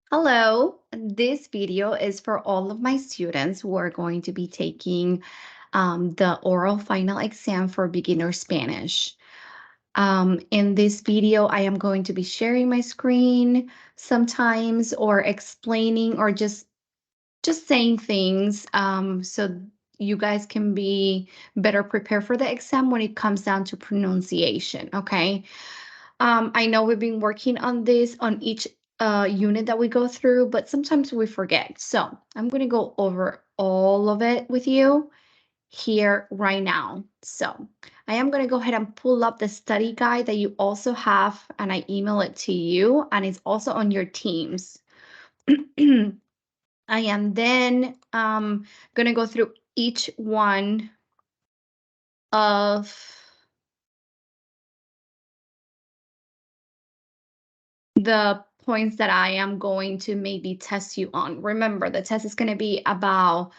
Hello, this video is for all of my students who are going to be taking the oral final exam for beginner Spanish. In this video, I am going to be sharing my screen sometimes or explaining or just saying things so you guys can be better prepared for the exam when it comes down to pronunciation, okay? I know we've been working on this on each unit that we go through, but sometimes we forget. So I'm going to go over all of it with you here right now. So I am going to go ahead and pull up the study guide that you also have, and I email it to you, and it's also on your Teams. I am then going to go through each one of the points that I am going to maybe test you on. Remember, the test is going to be about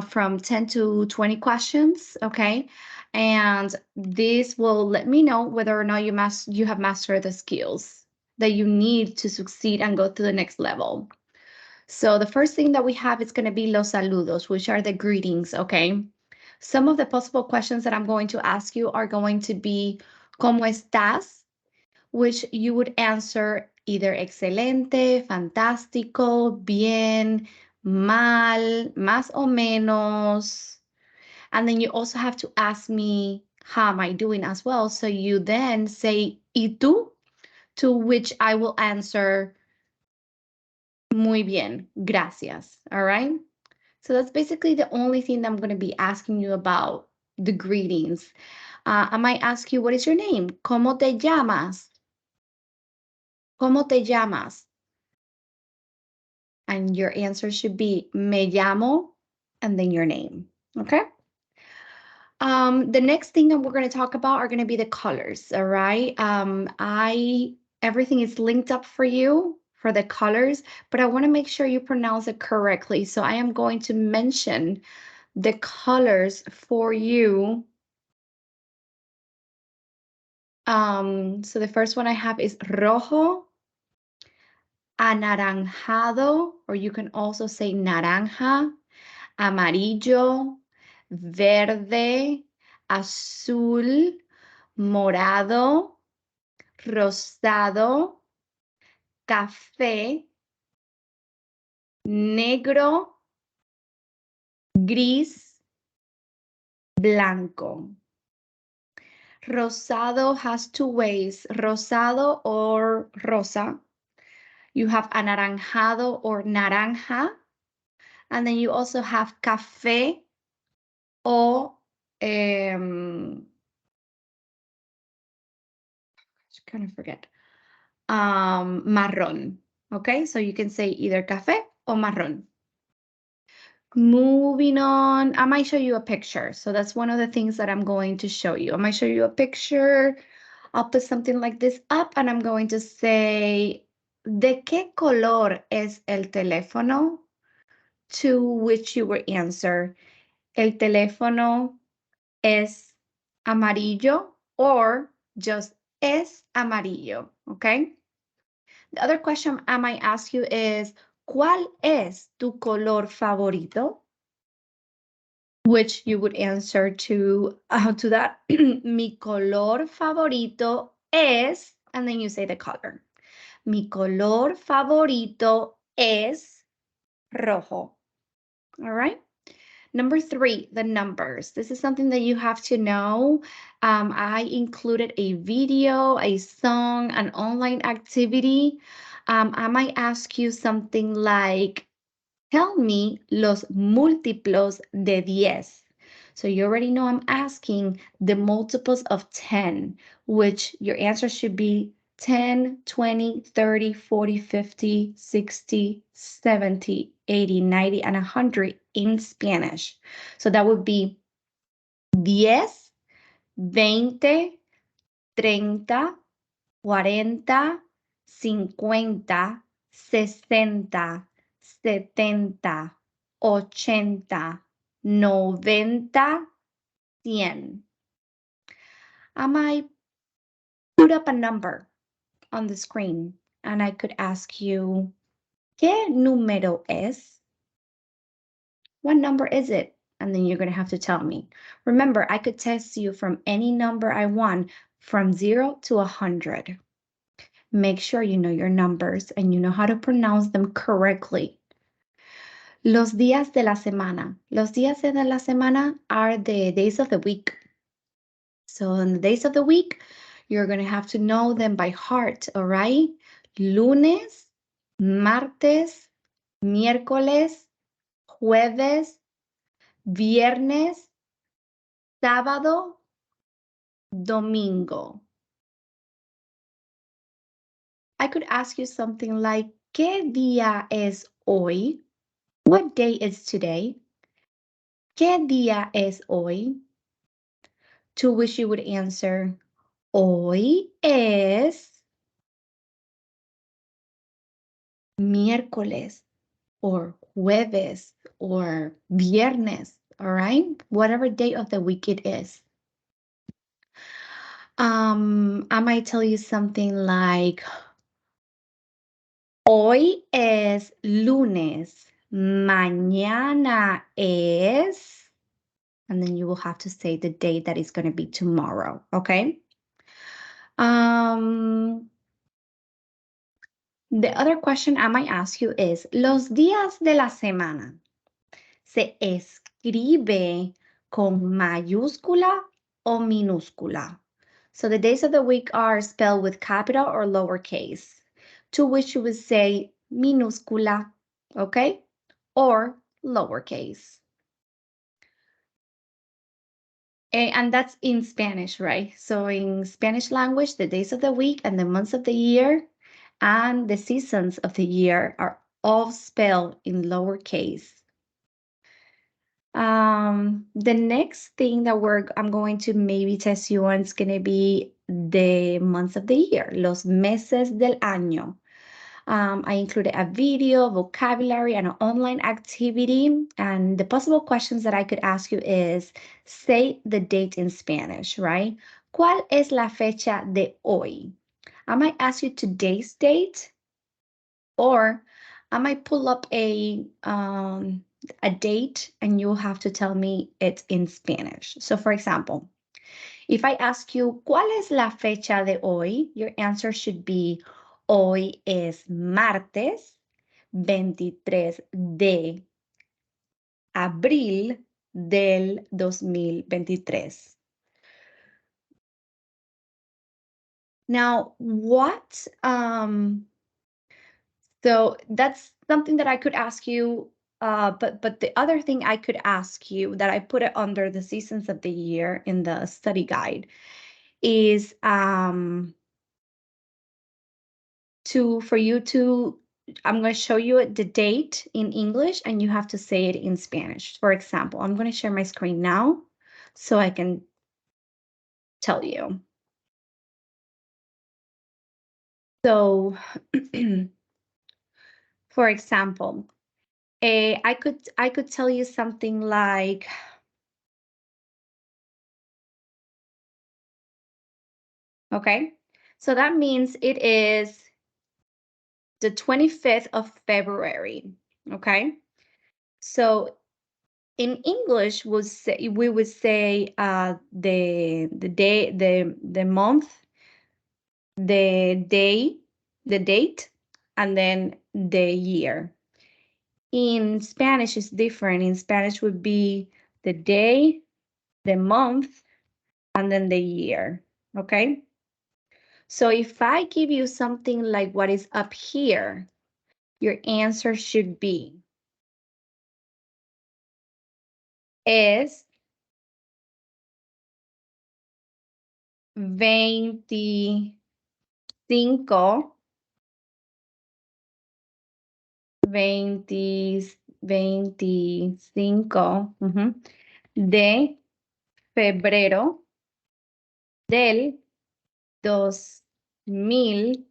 from 10 to 20 questions, okay? And this will let me know whether or not you have mastered the skills that you need to succeed and go to the next level. So the first thing that we have is going to be los saludos, which are the greetings, okay? Some of the possible questions that I'm going to ask you are going to be, ¿Cómo estás? Which you would answer either excelente, fantástico, bien, mal, más o menos. And then you also have to ask me, how am I doing as well? So you then say, ¿y tú? To which I will answer, muy bien, gracias. All right? So that's basically the only thing that I'm going to be asking you about the greetings. I might ask you, what is your name? ¿Cómo te llamas? ¿Cómo te llamas? And your answer should be me llamo and then your name, okay? The next thing that we're going to talk about are going to be the colors, all right? Everything is linked up for you for the colors, but I want to make sure you pronounce it correctly. So I am going to mention the colors for you. So the first one I have is rojo, anaranjado, or you can also say naranja, amarillo, verde, azul, morado, rosado, café, negro, gris, blanco. Rosado has two ways, rosado or rosa. You have anaranjado or naranja. And then you also have café or kind of forget. Marrón. Okay, so you can say either café or marrón. Moving on, I might show you a picture. So that's one of the things that I'm going to show you. I might show you a picture. I'll put something like this up and I'm going to say, ¿de qué color es el teléfono? To which you will answer, el teléfono es amarillo or just es amarillo, okay? The other question I might ask you is, ¿cuál es tu color favorito? Which you would answer to that, mi color favorito es, and then you say the color. Mi color favorito es rojo. All right? Number 3, the numbers. This is something that you have to know. I included a video, a song, an online activity. I might ask you something like, tell me los múltiplos de 10. So you already know I'm asking the multiples of 10, which your answer should be 10, 20, 30, 40, 50, 60, 70, 80, 90, and 100 in Spanish. So that would be 10, 20, 30, 40, 50, 60, 70, 80, 90, 100. I might put up a number on the screen and I could ask you ¿Qué número es? What number is it? And then you're going to have to tell me. Remember, I could test you from any number I want from 0 to 100. Make sure you know your numbers and you know how to pronounce them correctly. Los días de la semana. Los días de la semana are the days of the week. So on the days of the week, you're going to have to know them by heart, all right? Lunes, martes, miércoles, jueves, viernes, sábado, domingo. I could ask you something like, ¿qué día es hoy? What day is today? ¿Qué día es hoy? To which you would answer, hoy es miércoles or jueves or viernes, all right? Whatever day of the week it is. I might tell you something like, hoy es lunes, mañana es, and then you will have to say the date that is going to be tomorrow, okay? The other question I might ask you is, los días de la semana se escribe con mayúscula o minúscula? So the days of the week are spelled with capital or lowercase, to which you would say minúscula, okay? Or lowercase. And that's in Spanish, right? So in Spanish language, the days of the week and the months of the year and the seasons of the year are all spelled in lowercase. The next thing that I'm going to maybe test you on is going to be the months of the year, los meses del año. I included a video, vocabulary, and an online activity. And the possible questions that I could ask you is, say the date in Spanish, right? ¿Cuál es la fecha de hoy? I might ask you today's date, or I might pull up a date and you'll have to tell me it's in Spanish. So for example, if I ask you, ¿cuál es la fecha de hoy? Your answer should be, hoy es martes 23 de abril del 2023. Now, so that's something that I could ask you, but the other thing I could ask you that I put it under the seasons of the year in the study guide is I'm going to show you the date in English and you have to say it in Spanish. For example, I'm going to share my screen now so I can tell you. So, for example, I could tell you something like, okay, so that means it is the 25th of February, okay? So in English, we would say the day, the month, the day, the date, and then the year. In Spanish, it's different. In Spanish would be the day, the month, and then the year, okay? So if I give you something like what is up here, your answer should be es 25 de febrero del 2023.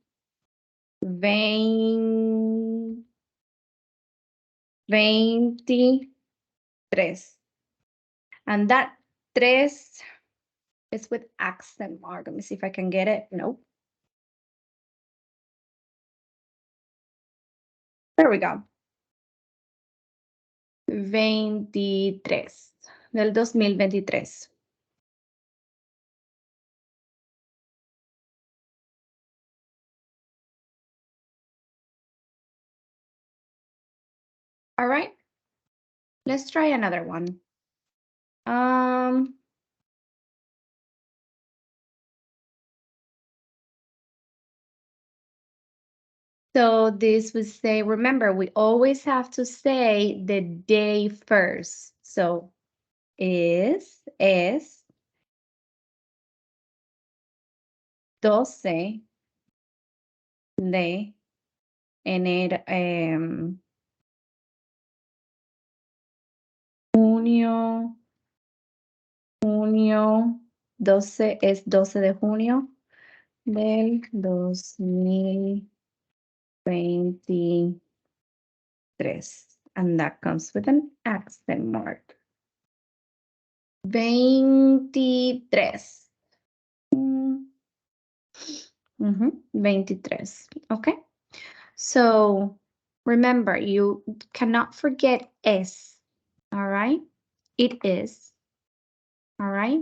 And that tres is with accent mark. Let me see if I can get it. Nope. There we go. 23 del 2023. All right. Let's try another one. So this would say, remember, we always have to say the day first. So es 12 de enero, junio, 12 es 12 de junio del 2023. And that comes with an accent mark. 23. 23. Okay. So remember, you cannot forget es. All right. It is. All right.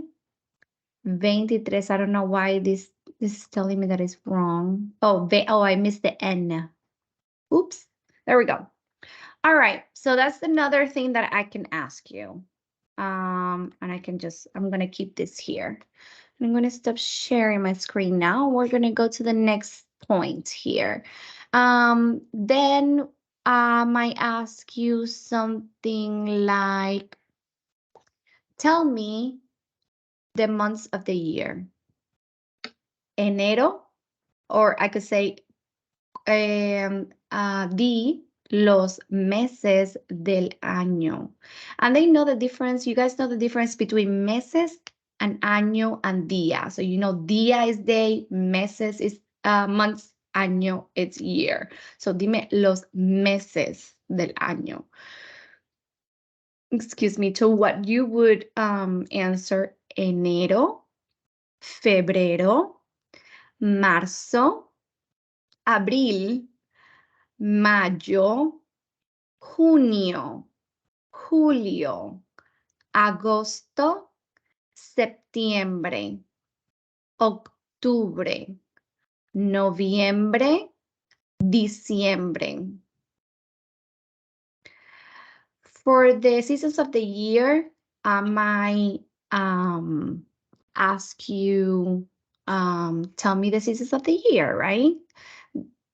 23. I don't know why this is telling me that it's wrong. Oh, I missed the N. Oops. There we go. All right. So that's another thing that I can ask you. And I'm going to keep this here. I'm going to stop sharing my screen now. We're going to go to the next point here. Then I might ask you something like, tell me the months of the year. Enero, or I could say di los meses del año. And they know the difference. You guys know the difference between meses and año and día. So you know día is day, meses is months, año it's year. So dime los meses del año. Excuse me, to what you would answer enero, febrero, marzo, abril, mayo, junio, julio, agosto, septiembre, octubre, noviembre, diciembre. For the seasons of the year, I might ask you, tell me the seasons of the year, right?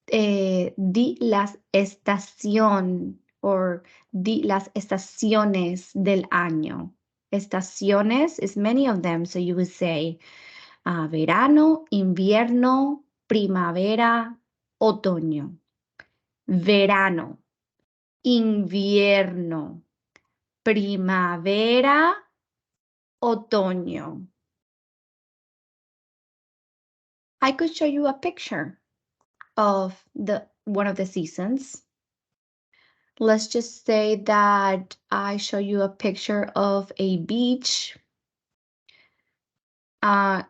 Di las estación or di las estaciones del año. Estaciones is many of them, so you would say verano, invierno, primavera, otoño. Verano, invierno, primavera, otoño. I could show you a picture of one of the seasons. Let's just say that I show you a picture of a beach. You're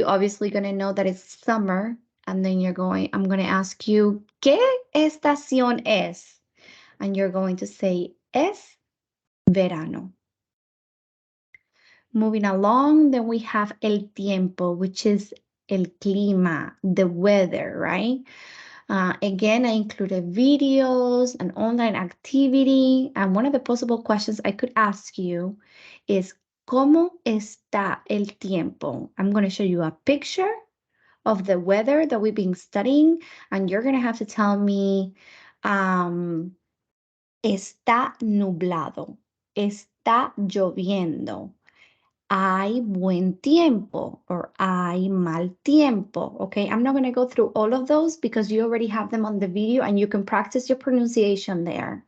obviously going to know that it's summer, and then I'm going to ask you, ¿qué estación es? And you're going to say, es verano. Moving along, then we have el tiempo, which is el clima, the weather, right? Again, I included videos, an online activity, and one of the possible questions I could ask you is, ¿cómo está el tiempo? I'm going to show you a picture of the weather that we've been studying, and you're going to have to tell me, está nublado, está lloviendo, hay buen tiempo, or hay mal tiempo, okay? I'm not going to go through all of those because you already have them on the video and you can practice your pronunciation there.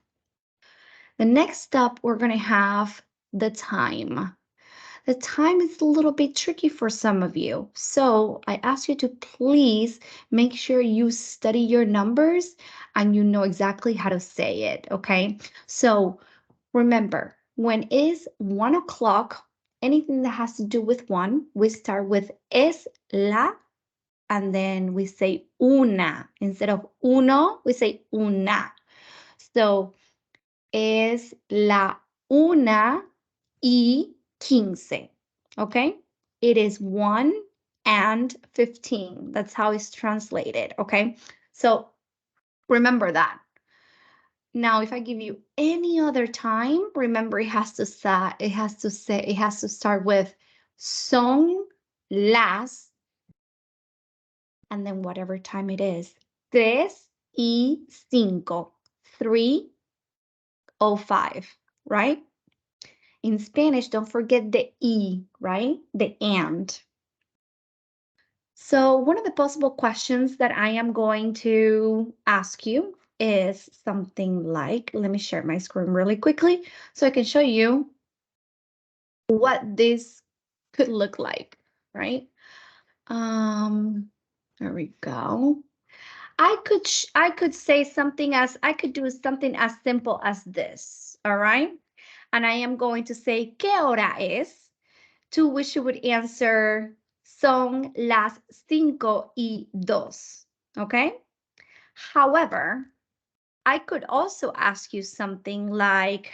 The next up, we're going to have the time. The time is a little bit tricky for some of you. So I ask you to please make sure you study your numbers and you know exactly how to say it, okay? So remember, when is 1 o'clock, anything that has to do with 1, we start with es la, and then we say una. Instead of uno, we say una. So, es la 1:15. Okay? It is 1:15. That's how it's translated. Okay? So, remember that. Now, if I give you any other time, remember it has to start with son las, and then whatever time it is. 3:05. 3:05, right? In Spanish, don't forget the E, right? The and. So one of the possible questions that I am going to ask you is something like, let me share my screen really quickly so I can show you what this could look like, right? There we go. I could say something as, I could do something as simple as this, all right? And I am going to say, ¿qué hora es? To which you would answer, son las 5:02, okay? However, I could also ask you something like,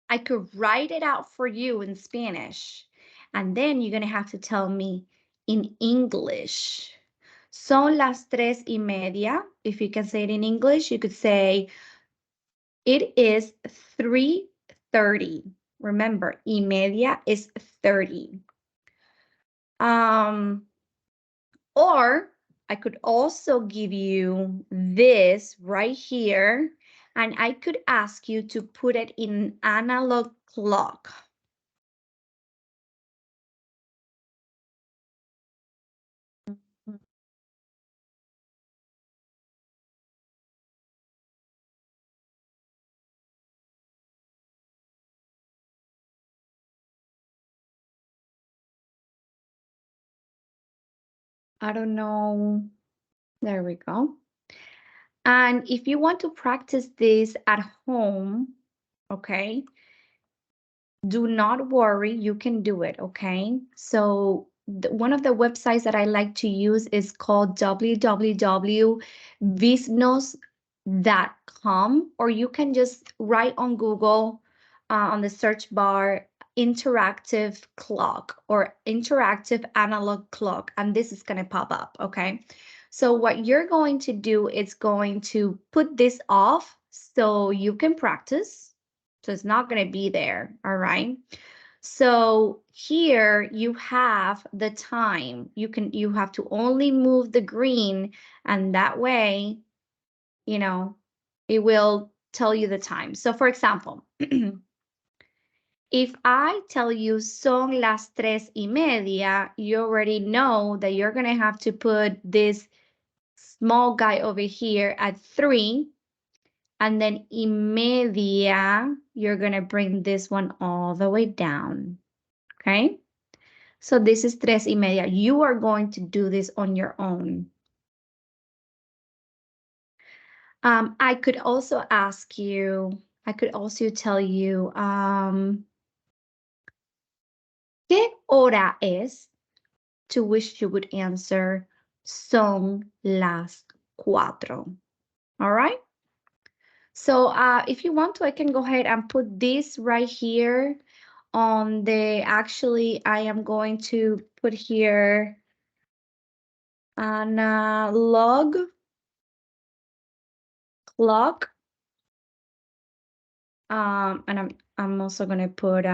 I could write it out for you in Spanish, and then you're going to have to tell me in English. Son las 3:30. If you can say it in English, you could say, it is 3:30. Remember, y media is 30. Or I could also give you this right here, and I could ask you to put it in analog clock. I don't know. There we go. And if you want to practice this at home, okay, do not worry, you can do it, okay? So one of the websites that I like to use is called www.visnos.com, or you can just write on Google on the search bar, interactive clock or interactive analog clock, and this is going to pop up, okay? So what you're going to do is going to put this off so you can practice. So it's not going to be there, all right? So here you have the time. You have to only move the green, and that way, you know, it will tell you the time. So for example, if I tell you son las 3:30, you already know that you're going to have to put this small guy over here at 3. And then y media, you're going to bring this one all the way down, okay? So this is 3:30. You are going to do this on your own. I could also ask you, I could also tell you, ¿qué hora es? To which you would answer, son las 4. All right? So if you want to, I can go ahead and put this right here on the, actually, I am going to put here an log clock. And I'm also going to put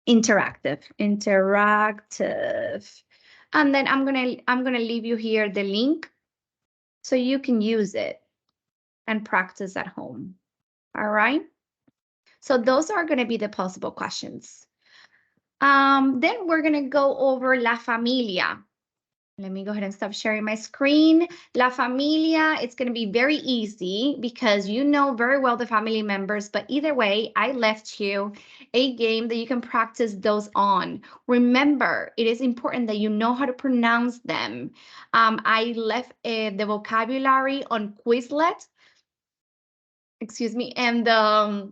interactive. And then I'm going to leave you here the link so you can use it and practice at home. All right? So those are going to be the possible questions. Then we're going to go over la familia. Let me go ahead and stop sharing my screen. La familia, it's going to be very easy because you know very well the family members, but either way, I left you a game that you can practice those on. Remember, it is important that you know how to pronounce them. I left the vocabulary on Quizlet, excuse me, and the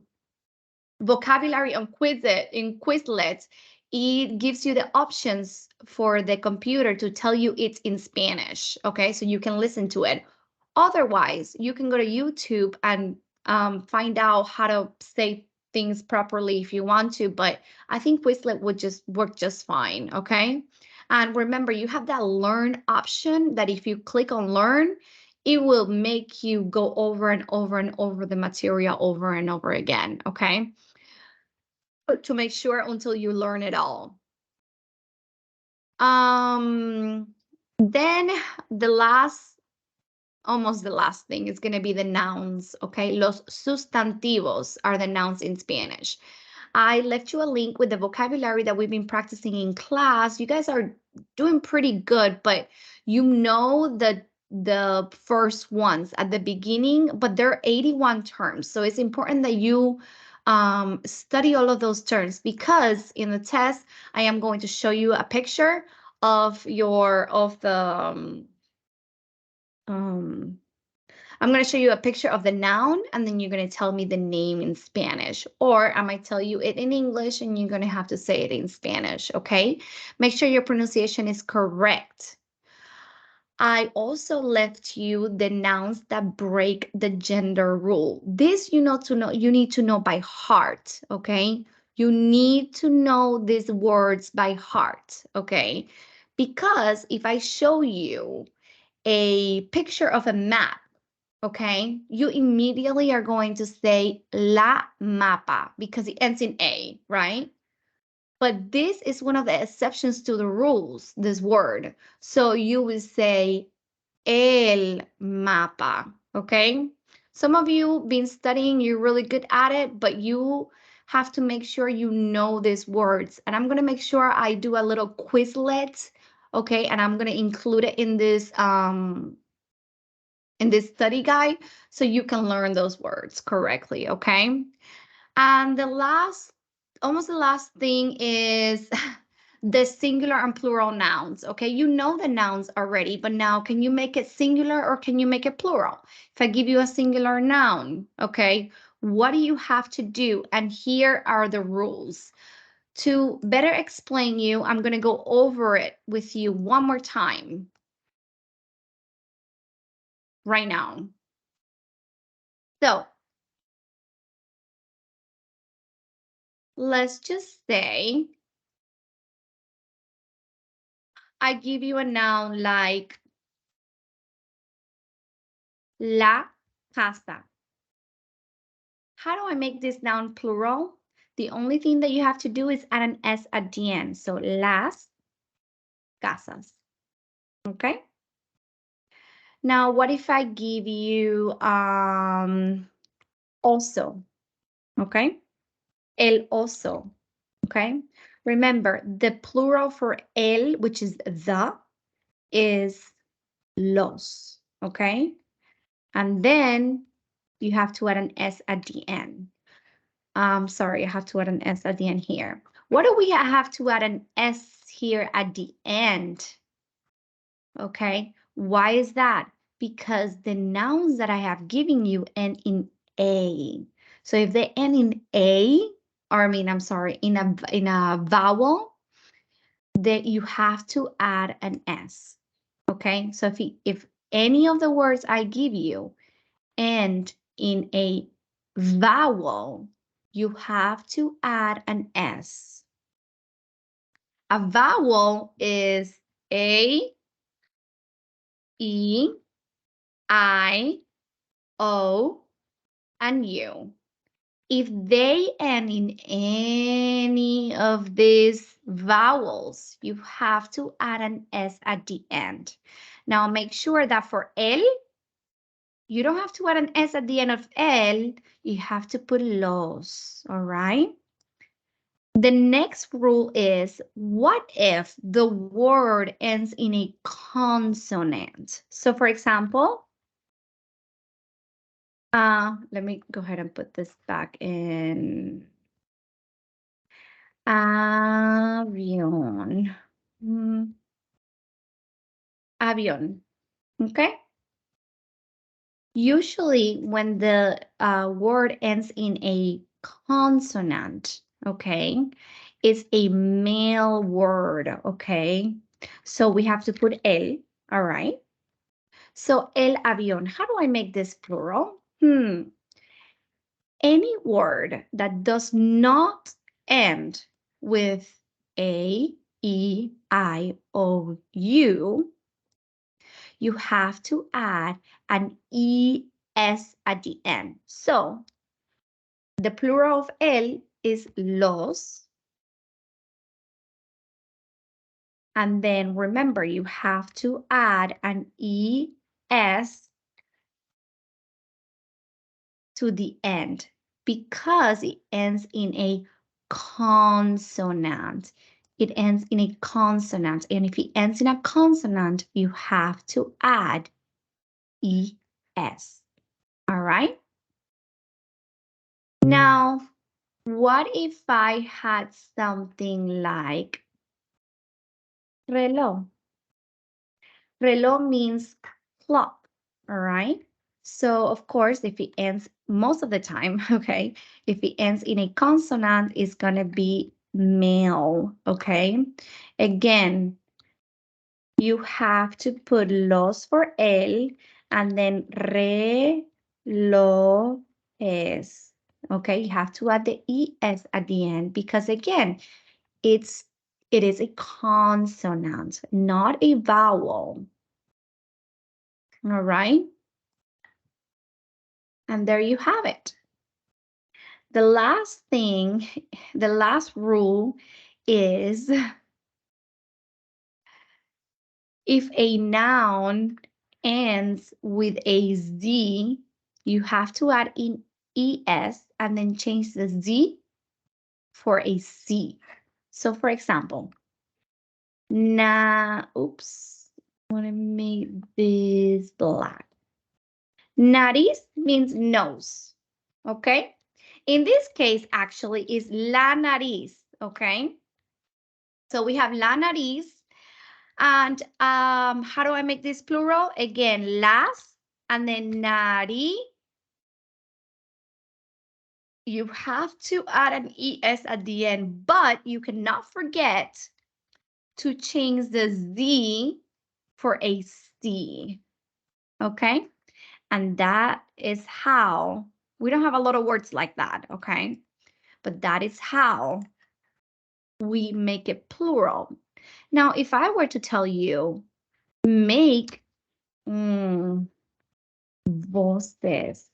vocabulary on Quizlet it gives you the options for the computer to tell you it's in Spanish, okay? So you can listen to it. Otherwise, you can go to YouTube and find out how to say things properly if you want to, but I think Quizlet would just work just fine, okay? And remember, you have that learn option that if you click on learn, it will make you go over and over and over the material over and over again, okay? But to make sure until you learn it all. Then almost the last thing is going to be the nouns, okay? Los sustantivos are the nouns in Spanish. I left you a link with the vocabulary that we've been practicing in class. You guys are doing pretty good, but you know the first ones at the beginning, but there are 81 terms. So it's important that you study all of those terms, because in the test, I am going to show you a picture of I'm going to show you a picture of the noun, and then you're going to tell me the name in Spanish. Or I might tell you it in English, and you're going to have to say it in Spanish, okay? Make sure your pronunciation is correct. I also left you the nouns that break the gender rule. This you need to know by heart, okay? You need to know these words by heart, okay? Because if I show you a picture of a map, okay, you immediately are going to say la mapa because it ends in A, right? But this is one of the exceptions to the rules, this word. So you will say el mapa, okay? Some of you been studying, you're really good at it, but you have to make sure you know these words. And I'm going to make sure I do a little Quizlet, okay? And I'm going to include it in this study guide so you can learn those words correctly, okay? And almost the last thing is the singular and plural nouns, okay? You know the nouns already, but now can you make it singular or can you make it plural? If I give you a singular noun, okay, what do you have to do? And here are the rules. To better explain you, I'm going to go over it with you one more time right now. So let's just say I give you a noun like la casa. How do I make this noun plural? The only thing that you have to do is add an S at the end. So las casas. Okay? Now, what if I give you also? Okay? El oso. Okay? Remember, the plural for el, which is the, is los. Okay? And then you have to add an S at the end. Sorry, I have to add an S at the end here. What do we have to add an S here at the end? Okay, why is that? Because the nouns that I have given you end in A. So if they end in A, or I mean, I'm sorry, in a vowel, that you have to add an S. Okay, so if any of the words I give you end in a vowel, you have to add an S. A vowel is A, E, I, O, and U. If they end in any of these vowels, you have to add an S at the end. Now make sure that for el, you don't have to add an S at the end of el, you have to put los, all right? The next rule is, what if the word ends in a consonant? So for example, let me go ahead and put this back in. Avión. Avión, okay? Usually when the word ends in a consonant, okay, is a male word, okay? So we have to put el, all right? So el avión, how do I make this plural? Any word that does not end with a, e, I, o, u, you have to add an es at the end. So the plural of el is los. And then remember, you have to add an es to the end because it ends in a consonant. It ends in a consonant. And if it ends in a consonant, you have to add es. All right? Now, what if I had something like reloj? Reloj means clock, all right? So, of course, if it ends most of the time, okay, if it ends in a consonant, it's going to be male, okay? Again, you have to put los for el and then relojes, okay? You have to add the es at the end because, again, it is a consonant, not a vowel. All right. And there you have it. The last thing, the last rule is if a noun ends with a Z, you have to add in ES and then change the Z for a C. So for example, oops, I want to make this black. Nariz means nose, okay? In this case, actually, is la nariz, okay? So we have la nariz. And how do I make this plural? Again, las, and then nari. You have to add an es at the end, but you cannot forget to change the Z for a C, okay? And that is how, we don't have a lot of words like that, okay? But that is how we make it plural. Now, if I were to tell you, make voces.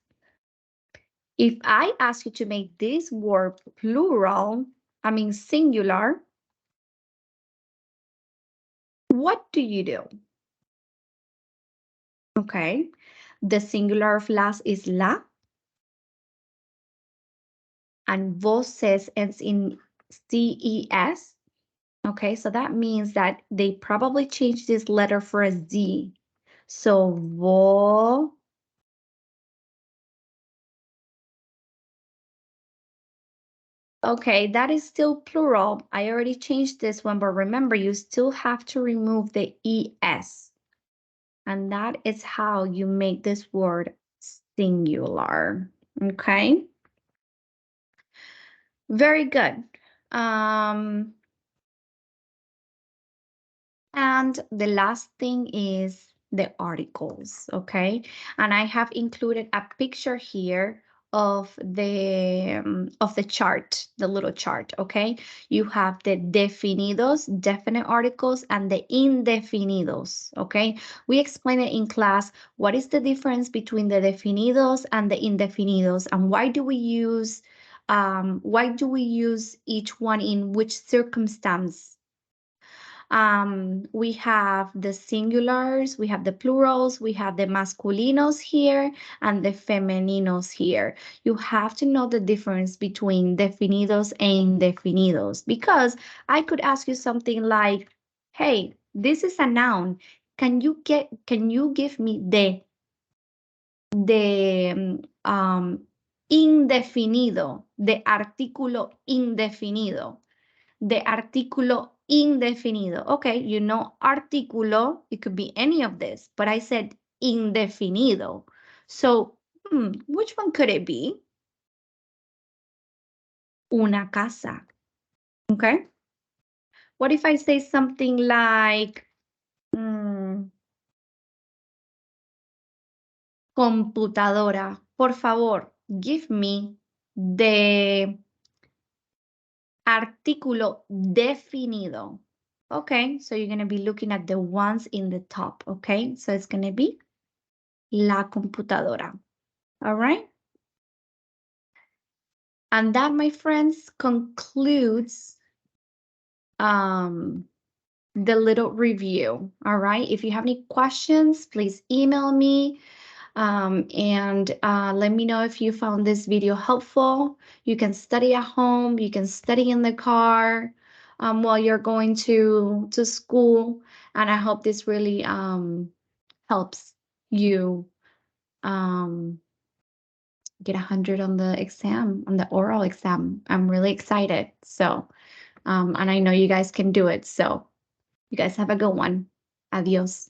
If I ask you to make this word plural, I mean singular, what do you do? Okay, the singular of las is la, and voces ends in ces. Okay, so that means that they probably changed this letter for a Z. So okay, that is still plural. I already changed this one, but remember, you still have to remove the ES. And that is how you make this word singular, okay? Very good. And the last thing is the articles, okay? And I have included a picture here of the chart, the little chart, okay? You have the definidos, definite articles, and the indefinidos, okay? We explained it in class. What is the difference between the definidos and the indefinidos, and why do we use each one in which circumstance? We have the singulars, we have the plurals, we have the masculinos here, and the femeninos here. You have to know the difference between definidos and indefinidos, because I could ask you something like, hey, this is a noun. Can you give me the indefinido, the artículo indefinido? The artículo indefinido. Okay, you know artículo, it could be any of this, but I said indefinido. So, which one could it be? una casa. Okay? What if I say something like, computadora? Por favor, give me the artículo definido. Okay, so you're going to be looking at the ones in the top. Okay, so it's going to be la computadora. All right. And that, my friends, concludes the little review. All right. If you have any questions, please email me. And let me know if you found this video helpful. You can study at home. You can study in the car while you're going to school. And I hope this really helps you get 100 on the exam, on the oral exam. I'm really excited. So, and I know you guys can do it. So you guys have a good one. Adios.